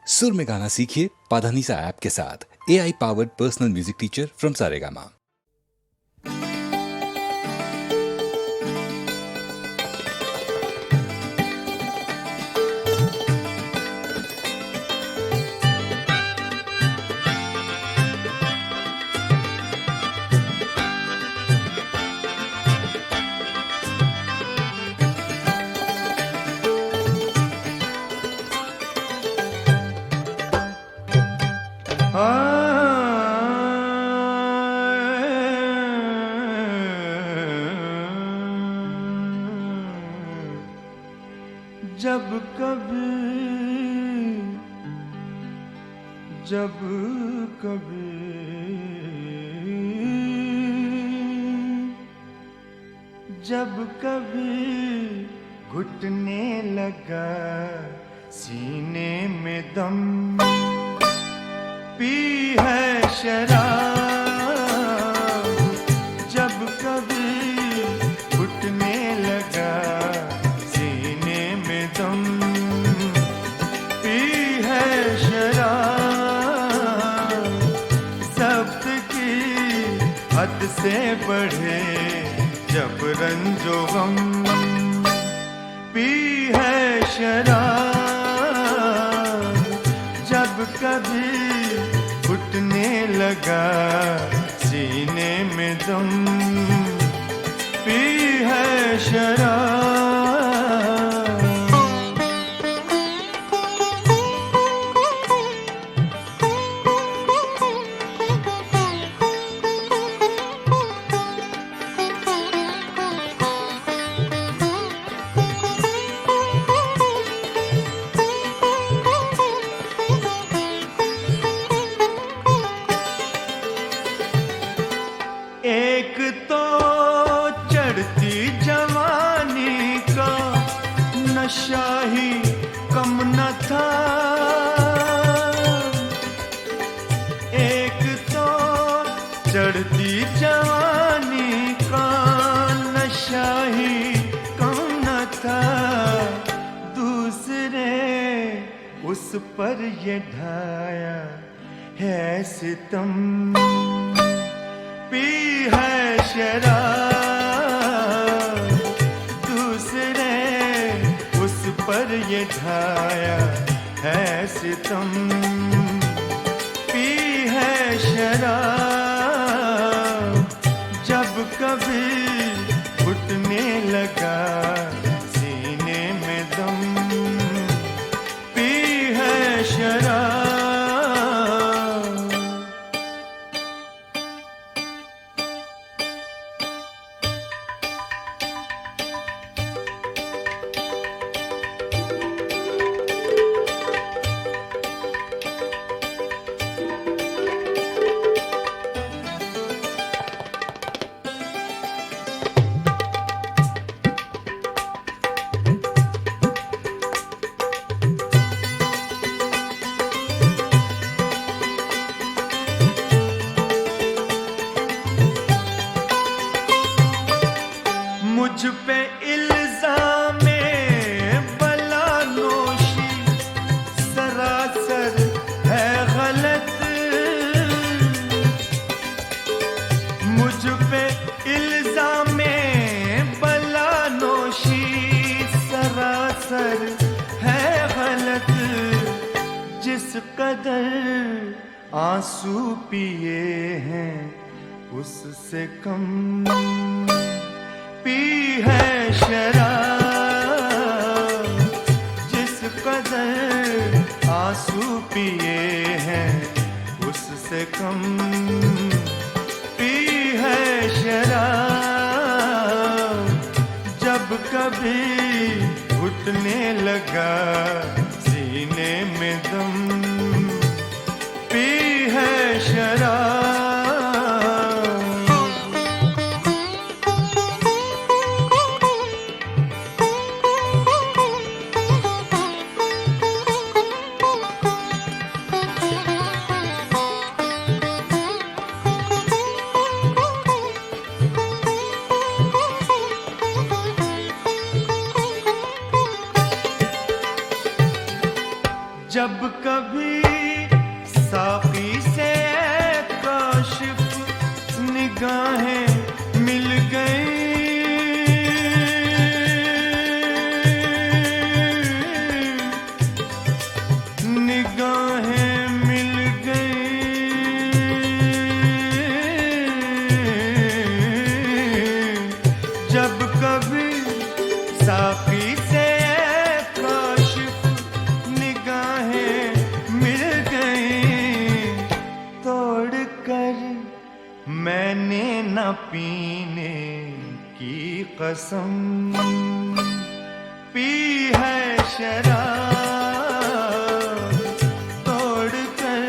सुर में गाना सीखिए पाधानीसा ऐप के साथ। AI powered personal music teacher from Saregama. जब कभी घुटने लगा सीने में दम, पी है शराब। जब कभी घुटने लगा सीने में दम, पी है शराब। ज़ब्त की हद से बढ़े जब रंजो गम, पी है शराब। जब कभी घुटने लगा सीने में दम, पी है शराब। एक तो चढ़ती जवानी का नशा ही कम न था, एक तो चढ़ती जवानी का नशा ही कम न था। दूसरे उस पर ये ढाया है सितम, पी है शराब। दूसरे उस पर ये ढाया है सितम, पी है शराब। जब कभी घुटने लगा सीने में दम, पी है शराब। मुझ पे इल्ज़ामे बलानोशी सरासर है गलत। मुझ पे इल्ज़ामे बलानोशी सरासर है गलत। जिस कदर आंसू पिए हैं उससे कम, पी है शराब। जिस कदर आंसू पिए हैं उससे कम, पी है शराब। जब कभी घुटने लगा सीने में दम, पी है शराब। कभी साकी से काशिफ निगाहें मिल गई, निगाहें मिल गई। जब कभी साकी से मैंने न पीने की कसम पी है शराब, तोड़कर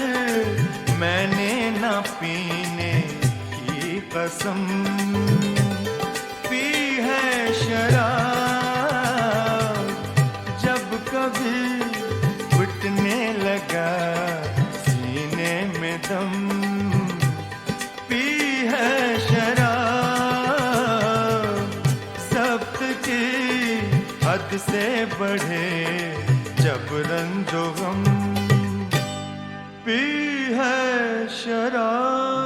मैंने न पीने की कसम पी है शराब। जब कभी घुटने लगा सीने में दम हद से बढ़े जब रंजो गम पी है शराब।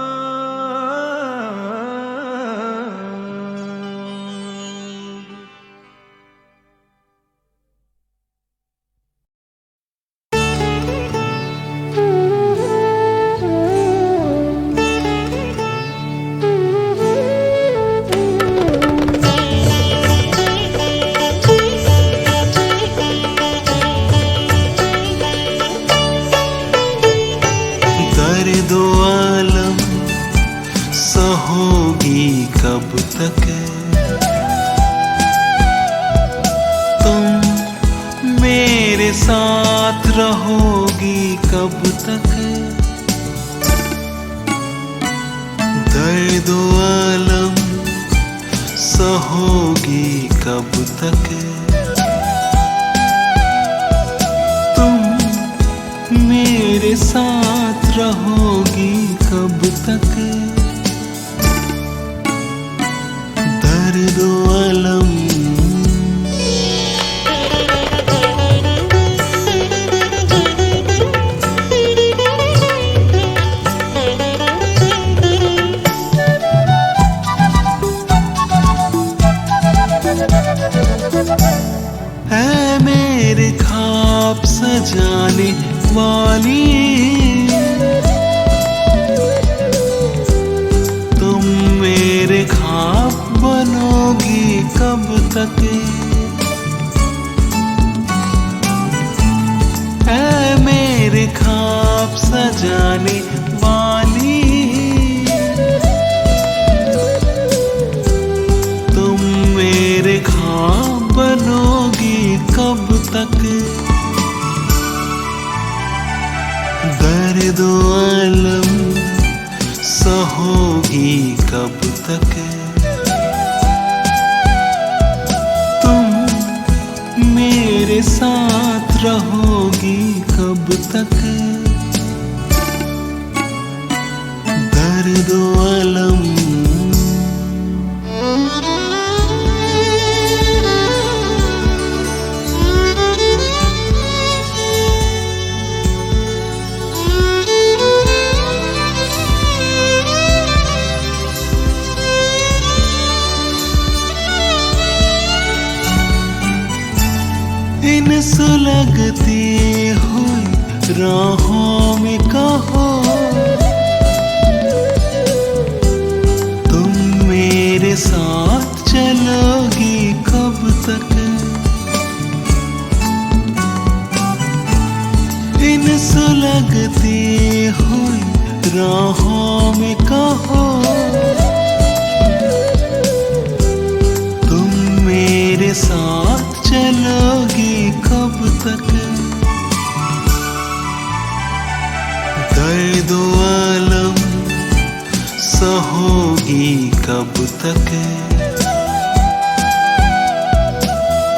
दो आलम सहोगी कब तक, तुम मेरे साथ रहोगी कब तक। दर्द आलम सहोगी कब तक, तुम मेरे साथ रहोगी कब तक। दर्द अलम है मेरे ख्वाब सजाने वाली, तुम मेरे ख्वाब बनोगी कब तक। ऐ मेरे ख्वाब सजाने वाली, तुम मेरे ख्वाब बनोगी कब तक। दर्द अलम सहोगी कब तक, तुम मेरे साथ रहोगी कब तक। दर्द अलम इन सुलगती हुई राहों में कहो, तुम मेरे साथ चलोगी कब तक। इन सुलगती हुई राहों में कहो, तुम मेरे साथ चलोगी कब तक। दर्द अलम सहोगी कब तक,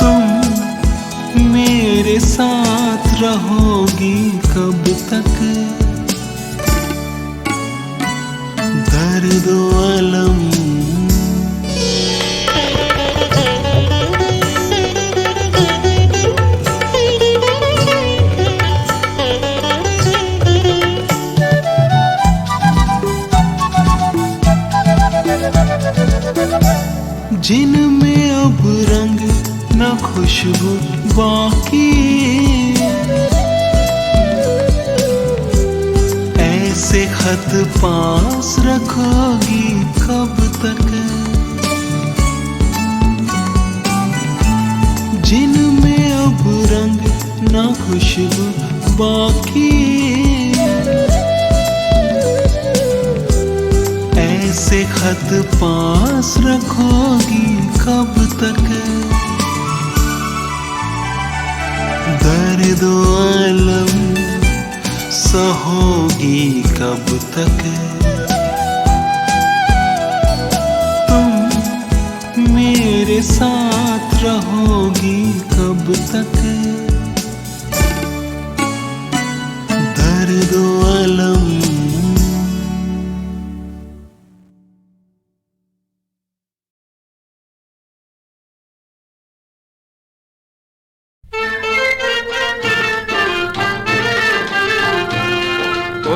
तुम मेरे साथ रहोगी कब तक। दर्द अलम खुशबू बाकी। ऐसे खत पास रखोगी कब तक, जिनमें अब रंग ना खुशबू बाकी। ऐसे खत पास रखोगी कब तक, दर्द अलम सहोगी कब तक। तुम मेरे साथ रहोगी कब तक, दर्द अलम।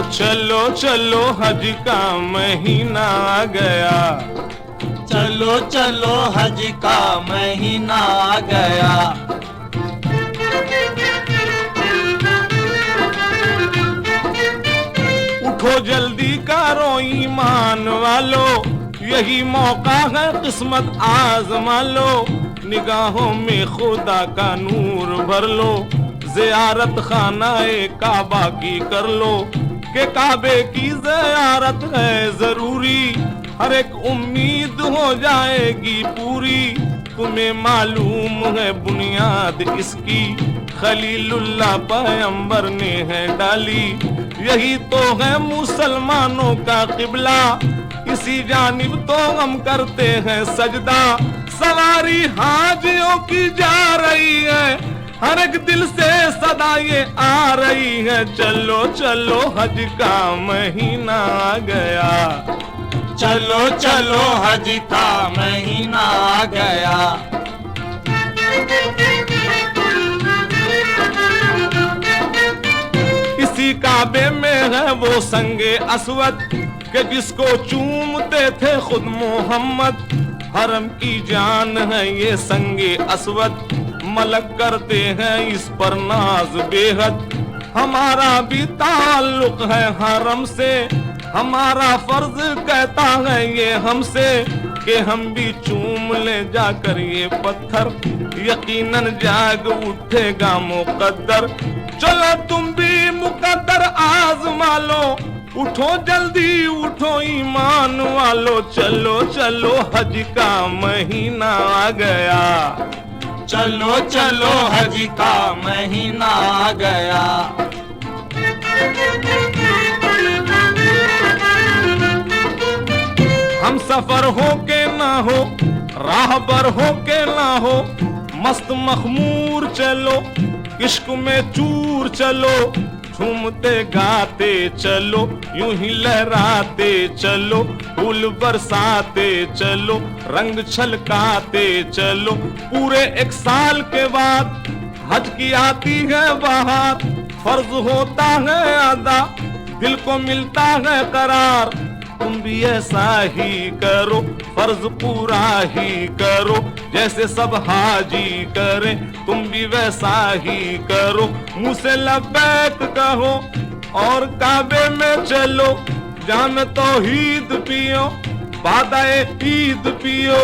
चलो चलो हज का महीना आ गया, चलो चलो हज का महीना आ गया। उठो जल्दी करो ईमान वालो, यही मौका है किस्मत आजमा लो। निगाहों में खुदा का नूर भर लो, ज़ियारत खानाए काबा की कर लो। के काबे की ज़ियारत है जरूरी, हर एक उम्मीद हो जाएगी पूरी। तुम्हें मालूम है बुनियाद इसकी, खलीलुल्लाह पैगंबर ने है डाली। यही तो है मुसलमानों का किबला, इसी जानिब तो हम करते हैं सजदा। सवारी हाजियों की जा रही है, हर एक दिल से सदा ये आ रही है। चलो चलो हज का महीना आ गया, चलो चलो हज का महीना आ गया। इसी काबे में है वो संगे अस्वद, के जिसको चूमते थे खुद मोहम्मद। हरम की जान है ये संगे अस्वद, मलक करते हैं इस पर नाज बेहद। हमारा भी ताल्लुक है हरम से, हमारा फर्ज कहता है ये हमसे कि हम भी चूम ले जाकर ये पत्थर। यकीनन जाग उठेगा मुकद्दर, चलो तुम भी मुकद्दर आज़मा लो। उठो जल्दी उठो ईमान वालो, चलो चलो हज का महीना आ गया, चलो चलो हज का महीना आ गया। हम सफर हो के ना हो, राहबर हो के ना हो, मस्त मखमूर चलो, इश्क में चूर चलो। झूमते गाते चलो, यूं ही लहराते चलो, फूल बरसाते चलो, रंग छलकाते चलो। पूरे एक साल के बाद हज की आती है बहार, फर्ज होता है अदा, दिल को मिलता है करार। तुम भी ऐसा ही करो, फर्ज पूरा ही करो, जैसे सब हाजी करें तुम भी वैसा ही करो। मुँह से लब्बैक कहो और काबे में चलो, जाम तौहीद पियो, वादाए ईद पियो।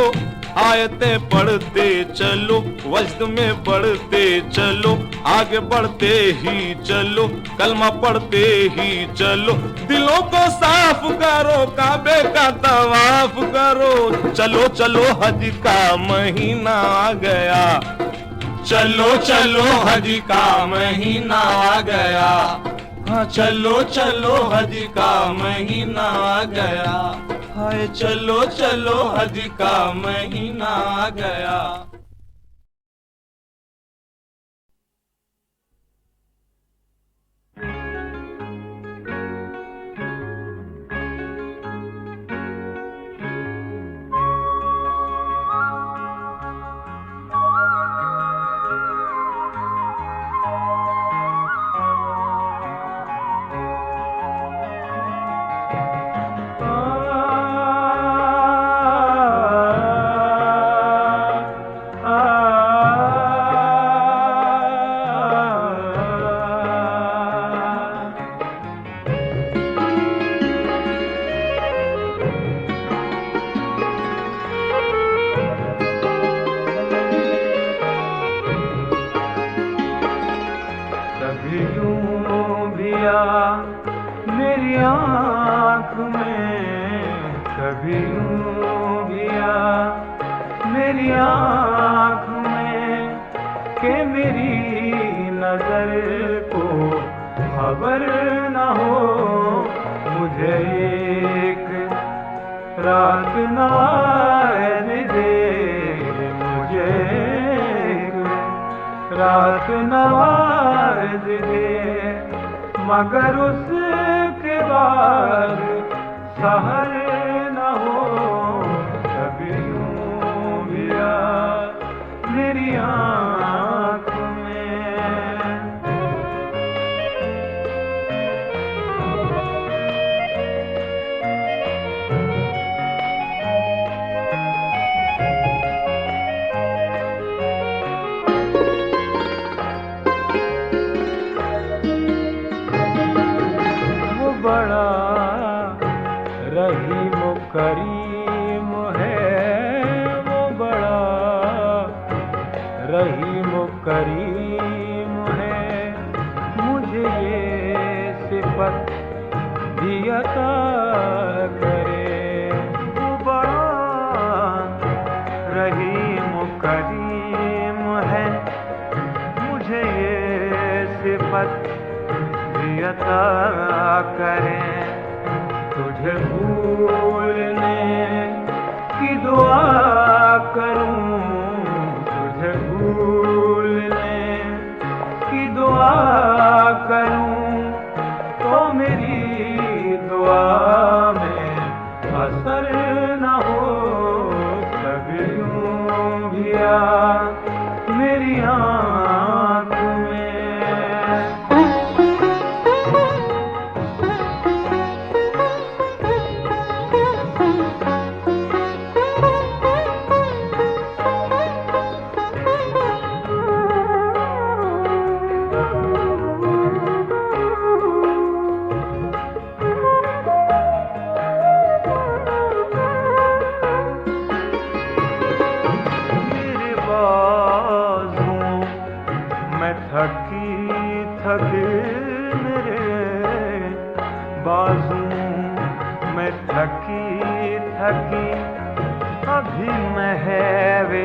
आयतें पढ़ते चलो, वज्द में बढ़ते चलो, आगे बढ़ते ही चलो, कलमा पढ़ते ही चलो। दिलों को साफ करो, काबे का तवाफ करो। चलो चलो हज का महीना आ गया, चलो चलो हज का महीना आ गया। हाँ चलो चलो हज का महीना आ गया। हाय चलो चलो हज का महीना आ गया। दिया मेरी आँख में कभी यूं दिया मेरी आँख में के मेरी नजर को खबर न हो मुझे एक रात नाज दे मुझे एक रात नवाज दे मगर उसके बाद सहर न हो कभी यूं दिया मेरी आँख बड़ा रहीम करीम है वो बड़ा रहीम करीम है मुझे ये सिफत भी अता करे वो बड़ा रहीम करीम है मुझे ये सिफत अता करें तुझे भूलने की दुआ करूं तुझे भूलने की दुआ करूं तो मेरी दुआ में असर न हो कभी यूं भी आ मेरी आँख में थकी थके मेरे बाजू में थकी थकी अभी महवे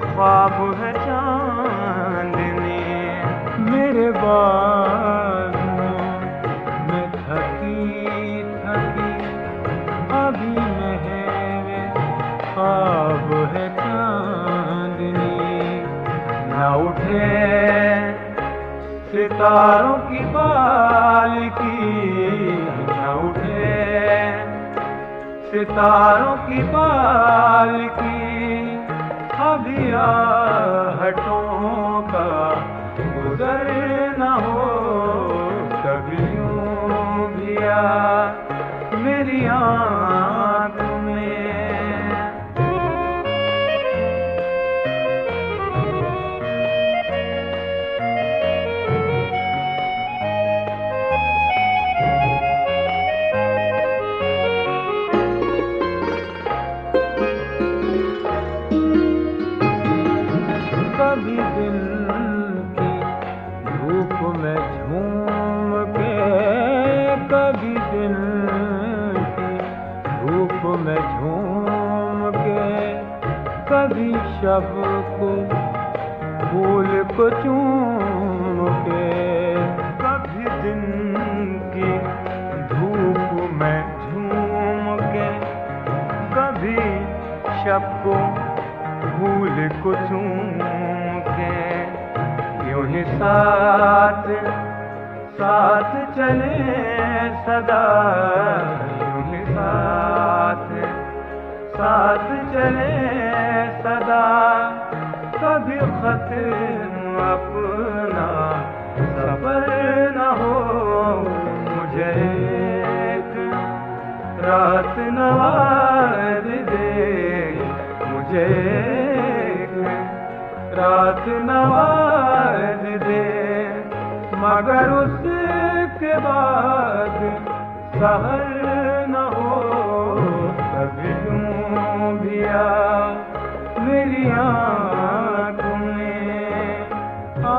ख्वाब है चांदनी मेरे बाजू में थकी थकी अभी महवे ख्वाब है चांदनी न उठे सितारों की पालकी न उठे सितारों की पालकी अभी आहटों का गुजर न हो कभी यूं भी आ मेरी आँख में कभी दिन की धूप में झूम के कभी दिन की धूप में झूम के कभी शब को फूल को चूम के कभी दिन की धूप में झूम के कभी शब को फूल को चूम के यूं ही साथ साथ चले सदा यूं ही साथ साथ चले सदा कभी खत्म अपना सबर न हो मुझे एक रात नवाज दे मुझे रात नवाज दे मगर उसके बाद सहर न हो कभी यूं भी आ मेरी आँख में आ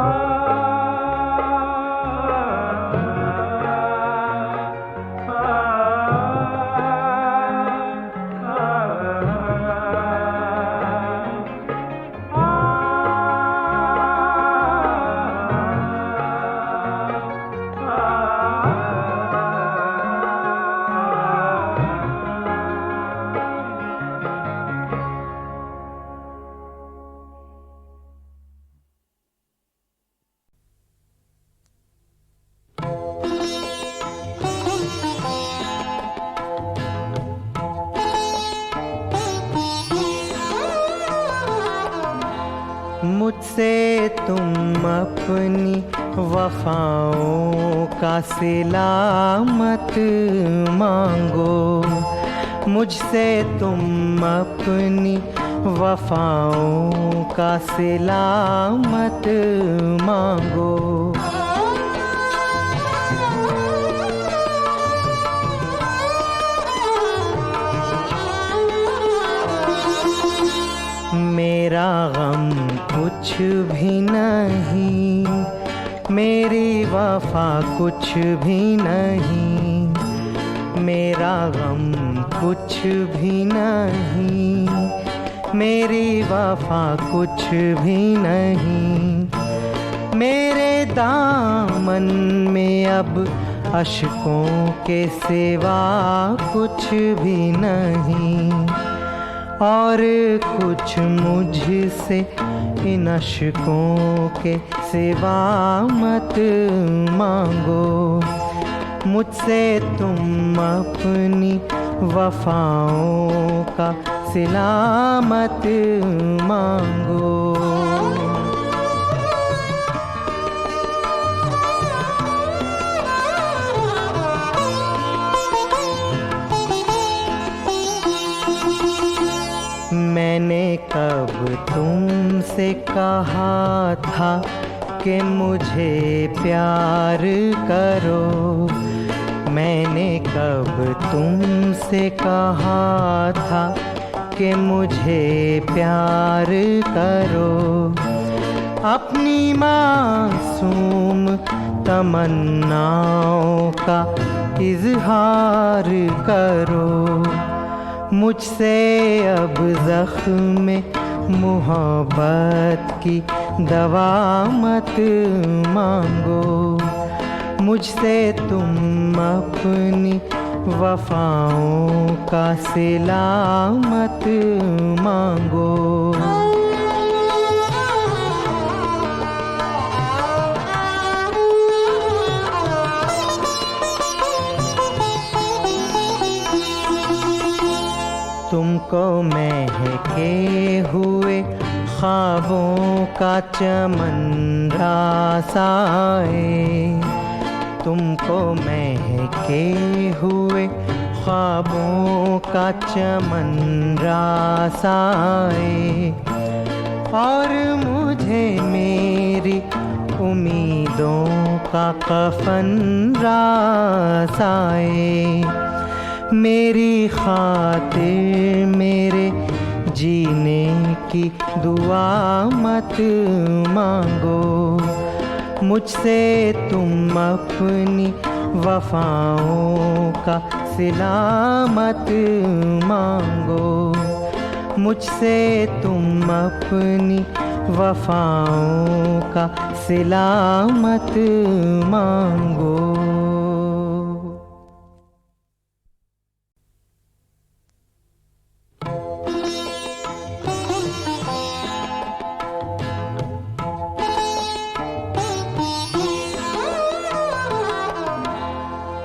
मुझसे तुम अपनी वफाओं का सिला मत मांगो, मुझसे तुम अपनी वफाओं का सिला मत मांगो। मेरा गम कुछ भी नहीं, मेरी वफा कुछ भी नहीं, मेरा गम कुछ भी नहीं, मेरी वफा कुछ भी नहीं। मेरे दामन में अब अश्कों के सिवा कुछ भी नहीं, और कुछ मुझसे इन अश्कों के सिवा मत मांगो, मुझसे तुम अपनी वफाओं का सिला मत मांगो। मैंने कब तुमसे कहा था कि मुझे प्यार करो, मैंने कब तुमसे कहा था कि मुझे प्यार करो। अपनी मासूम तमन्नाओं का इजहार करो, मुझसे अब ज़ख्म मोहब्बत की दवा मत मांगो, मुझसे तुम अपनी वफाओं का सिला मत मांगो। तुमको महके हुए ख्वाबों का चमन रास आए, तुमको महके हुए ख्वाबों का चमन रास आए, और मुझे मेरी उम्मीदों का कफन रास आए। मेरी खातिर मेरे जीने की दुआ मत मांगो, मुझसे तुम अपनी वफाओं का सिला मत मांगो, मुझसे तुम अपनी वफाओं का सिला मत मांगो।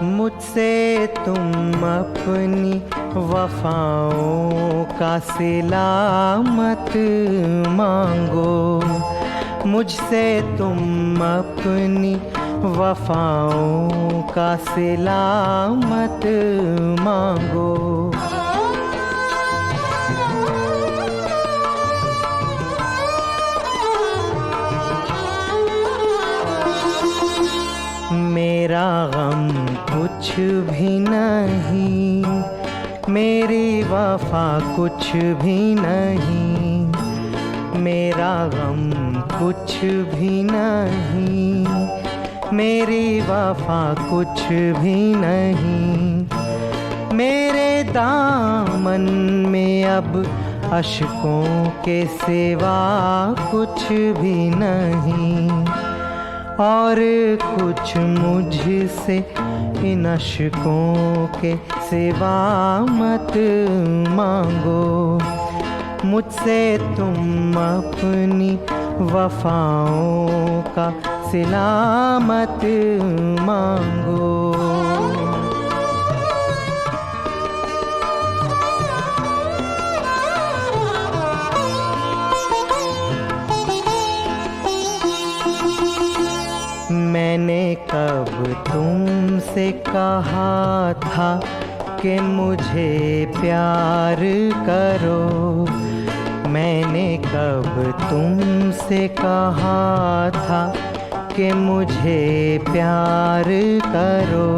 मुझसे तुम अपनी वफाओं का सिला मत मांगो, मुझसे तुम अपनी वफाओं का सिला मत मांगो। मेरा गम कुछ भी नहीं, मेरी वफा कुछ भी नहीं, मेरा गम कुछ भी नहीं, मेरी वफा कुछ भी नहीं। मेरे दामन में अब अश्कों के सिवा कुछ भी नहीं, और कुछ मुझसे इन अश्कों के सिवा मत मांगो, मुझसे तुम अपनी वफाओं का सिला मत मांगो। तुमसे कहा था कि मुझे प्यार करो, मैंने कब तुमसे कहा था कि मुझे प्यार करो।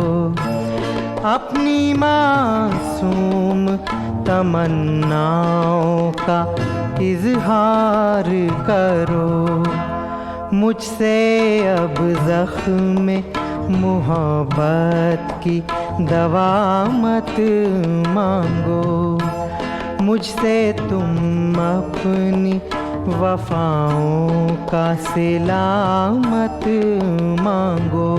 अपनी मासूम तमन्नाओं का इजहार करो, मुझसे अब ज़ख्म मोहब्बत की दवा मत मांगो, मुझसे तुम अपनी वफाओं का सिला मत मांगो।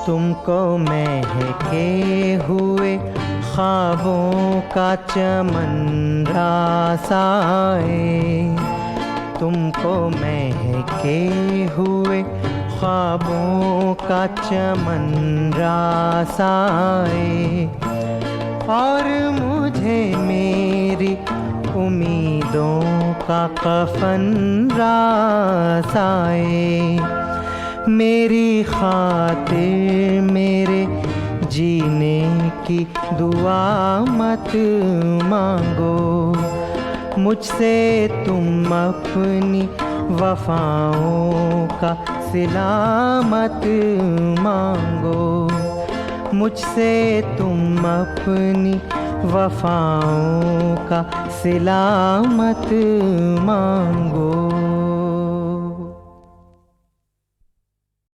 तुमको महके हुए ख्वाबों का चमन रास आए, तुमको महके हुए ख्वाबों का चमन रास आए, और मुझे मेरी उम्मीदों का कफन रास आए। मेरी खातिर मेरे जीने की दुआ मत मांगो, मुझसे तुम अपनी वफाओं का सिला मत मांगो, मुझसे तुम अपनी वफाओं का सिला मत मांगो।